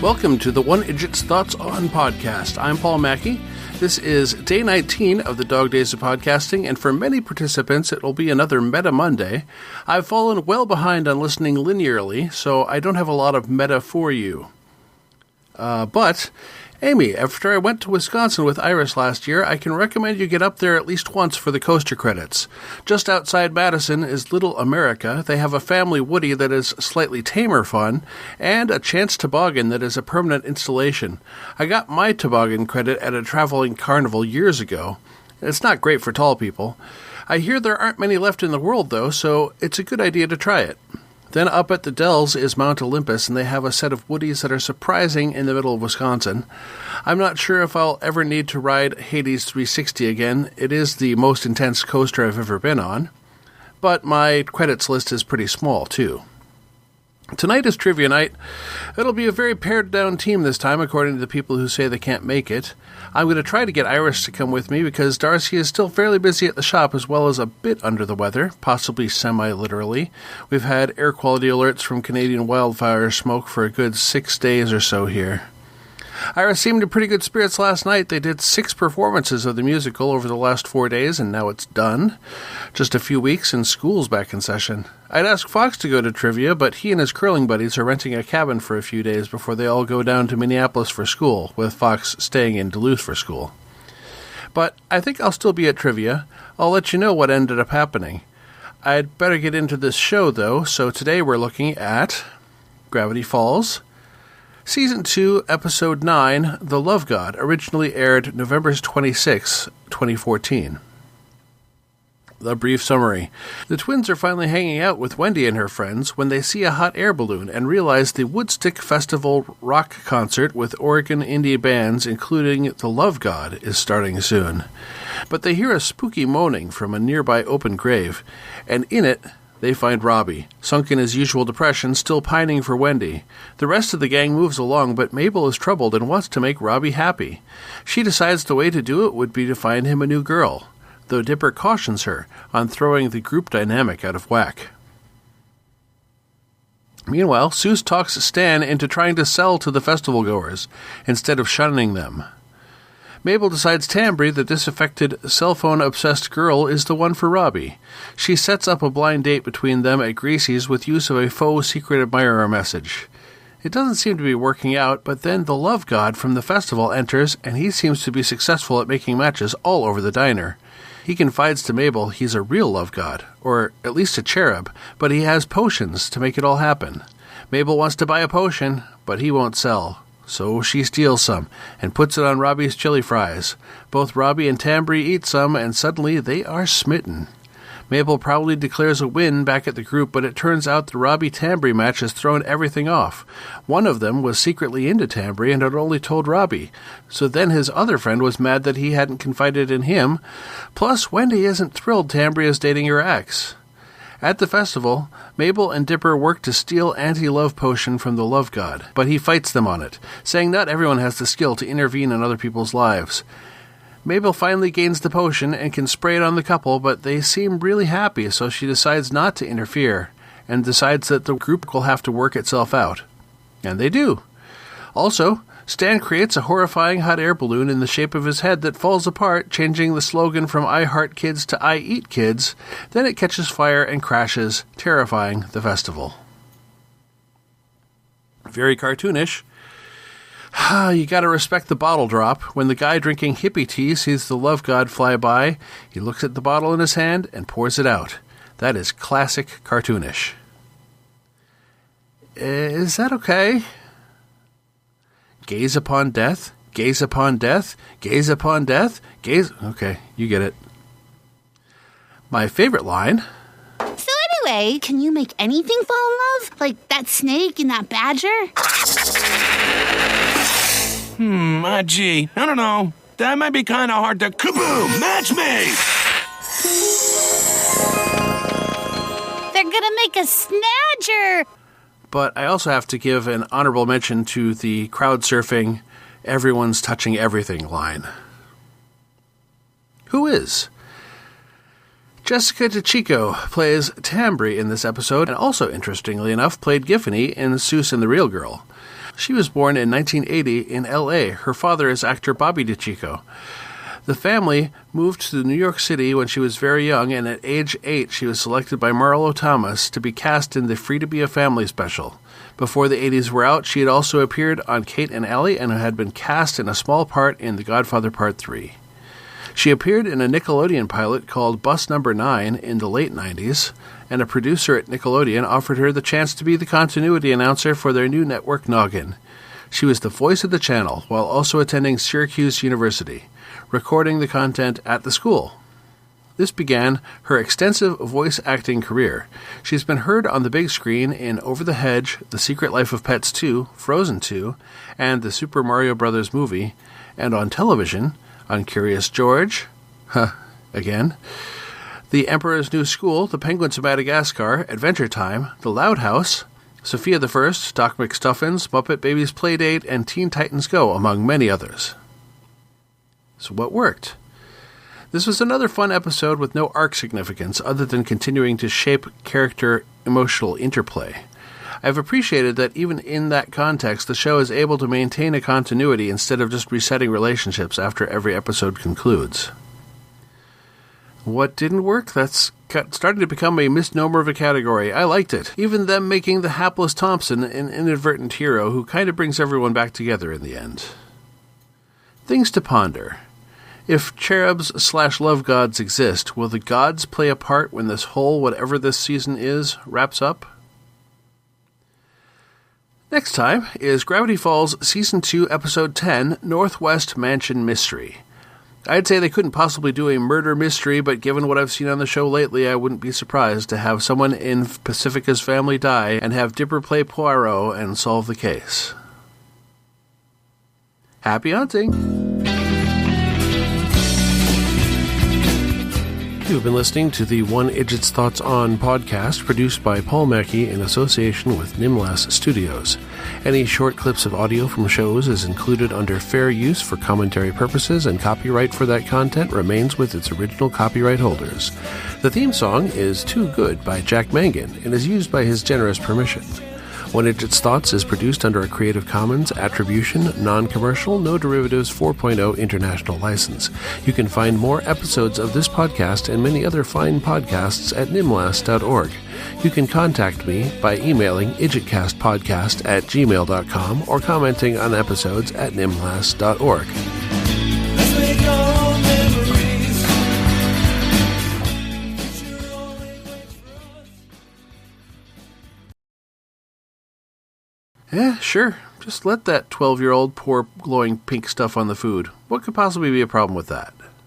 Welcome to the One Idjit's Thoughts on podcast. I'm Paul Mackey. This is day 19 of the Dog Days of Podcasting, and for many participants, it will be another Meta Monday. I've fallen well behind on listening linearly, so I don't have a lot of meta for you. But, Amy, after I went to Wisconsin with Iris last year, I can recommend you get up there at least once for the coaster credits. Just outside Madison is Little America. They have a family Woody that is slightly tamer fun, and a chance toboggan that is a permanent installation. I got my toboggan credit at a traveling carnival years ago. It's not great for tall people. I hear there aren't many left in the world, though, so it's a good idea to try it. Then up at the Dells is Mount Olympus, and they have a set of Woodies that are surprising in the middle of Wisconsin. I'm not sure if I'll ever need to ride Hades 360 again. It is the most intense coaster I've ever been on. But my credits list is pretty small, too. Tonight is trivia night. It'll be a very pared-down team this time, according to the people who say they can't make it. I'm going to try to get Iris to come with me because Darcy is still fairly busy at the shop as well as a bit under the weather, possibly semi-literally. We've had air quality alerts from Canadian wildfire smoke for a good 6 days or so here. Iris seemed in pretty good spirits last night. They did 6 performances of the musical over the last 4 days, and now it's done. Just a few weeks and school's back in session. I'd asked Fox to go to trivia, but he and his curling buddies are renting a cabin for a few days before they all go down to Minneapolis for school, with Fox staying in Duluth for school. But I think I'll still be at trivia. I'll let you know what ended up happening. I'd better get into this show, though, so today we're looking at Gravity Falls, Season 2, Episode 9, The Love God, originally aired November 26, 2014. The brief summary. The twins are finally hanging out with Wendy and her friends when they see a hot air balloon and realize the Woodstick Festival rock concert with Oregon indie bands, including The Love God, is starting soon. But they hear a spooky moaning from a nearby open grave, and in it, they find Robbie, sunk in his usual depression, still pining for Wendy. The rest of the gang moves along, but Mabel is troubled and wants to make Robbie happy. She decides the way to do it would be to find him a new girl, though Dipper cautions her on throwing the group dynamic out of whack. Meanwhile, Seuss talks Stan into trying to sell to the festival goers, instead of shunning them. Mabel decides Tambry, the disaffected, cell phone-obsessed girl, is the one for Robbie. She sets up a blind date between them at Gracie's with use of a faux secret admirer message. It doesn't seem to be working out, but then the Love God from the festival enters, and he seems to be successful at making matches all over the diner. He confides to Mabel he's a real love god, or at least a cherub, but he has potions to make it all happen. Mabel wants to buy a potion, but he won't sell. So she steals some, and puts it on Robbie's chili fries. Both Robbie and Tambry eat some, and suddenly they are smitten. Mabel proudly declares a win back at the group, but it turns out the Robbie-Tambry match has thrown everything off. One of them was secretly into Tambry and had only told Robbie, so then his other friend was mad that he hadn't confided in him. Plus, Wendy isn't thrilled Tambry is dating her ex. At the festival, Mabel and Dipper work to steal anti-love potion from the Love God, but he fights them on it, saying not everyone has the skill to intervene in other people's lives. Mabel finally gains the potion and can spray it on the couple, but they seem really happy, so she decides not to interfere, and decides that the group will have to work itself out. And they do. Also, Stan creates a horrifying hot air balloon in the shape of his head that falls apart, changing the slogan from I Heart Kids to I Eat Kids. Then it catches fire and crashes, terrifying the festival. Very cartoonish. You gotta respect the bottle drop. When the guy drinking hippie tea sees the Love God fly by, he looks at the bottle in his hand and pours it out. That is classic cartoonish. Is that okay? Gaze upon death, gaze upon death, gaze upon death, gaze... Okay, you get it. My favorite line... So anyway, can you make anything fall in love? Like that snake and that badger? Gee, I don't know. That might be kind of hard to... Kaboom! Match me! They're gonna make a snadger! But I also have to give an honorable mention to the crowd surfing, everyone's touching everything line. Who is? Jessica DiCicco plays Tambry in this episode, and also, interestingly enough, played Giffany in Seuss and the Real Girl. She was born in 1980 in L.A. Her father is actor Bobby DiCicco. The family moved to New York City when she was very young, and at age 8 she was selected by Marlo Thomas to be cast in the Free to Be a Family special. Before the 80s were out, she had also appeared on Kate and Allie and had been cast in a small part in The Godfather Part 3. She appeared in a Nickelodeon pilot called Bus Number 9 in the late 90s, and a producer at Nickelodeon offered her the chance to be the continuity announcer for their new network Noggin. She was the voice of the channel while also attending Syracuse University, recording the content at the school. This began her extensive voice acting career. She's been heard on the big screen in Over the Hedge, The Secret Life of Pets 2, Frozen 2, and the Super Mario Bros. Movie, and on television on Curious George, again, The Emperor's New School, The Penguins of Madagascar, Adventure Time, The Loud House, Sophia the First, Doc McStuffins, Muppet Babies Playdate, and Teen Titans Go, among many others. So what worked? This was another fun episode with no arc significance other than continuing to shape character emotional interplay. I've appreciated that even in that context, the show is able to maintain a continuity instead of just resetting relationships after every episode concludes. What didn't work? That's starting to become a misnomer of a category. I liked it. Even them making the hapless Thompson an inadvertent hero who kind of brings everyone back together in the end. Things to ponder. If cherubs/love gods exist, will the gods play a part when this whole whatever this season is wraps up? Next time is Gravity Falls Season 2, Episode 10, Northwest Mansion Mystery. I'd say they couldn't possibly do a murder mystery, but given what I've seen on the show lately, I wouldn't be surprised to have someone in Pacifica's family die and have Dipper play Poirot and solve the case. Happy hunting! You've been listening to the One Idjit's Thoughts On podcast, produced by Paul Mackey in association with Nimlas Studios. Any short clips of audio from shows is included under fair use for commentary purposes, and copyright for that content remains with its original copyright holders. The theme song is Too Good by Jack Mangan and is used by his generous permission. One Idjit's Thoughts is produced under a Creative Commons Attribution, Non-Commercial, No Derivatives 4.0 International License. You can find more episodes of this podcast and many other fine podcasts at nimlas.org. You can contact me by emailing idjitcastpodcast@gmail.com or commenting on episodes at nimlas.org. Let's make our own memories. Yeah, sure. Just let that 12-year-old pour glowing pink stuff on the food. What could possibly be a problem with that?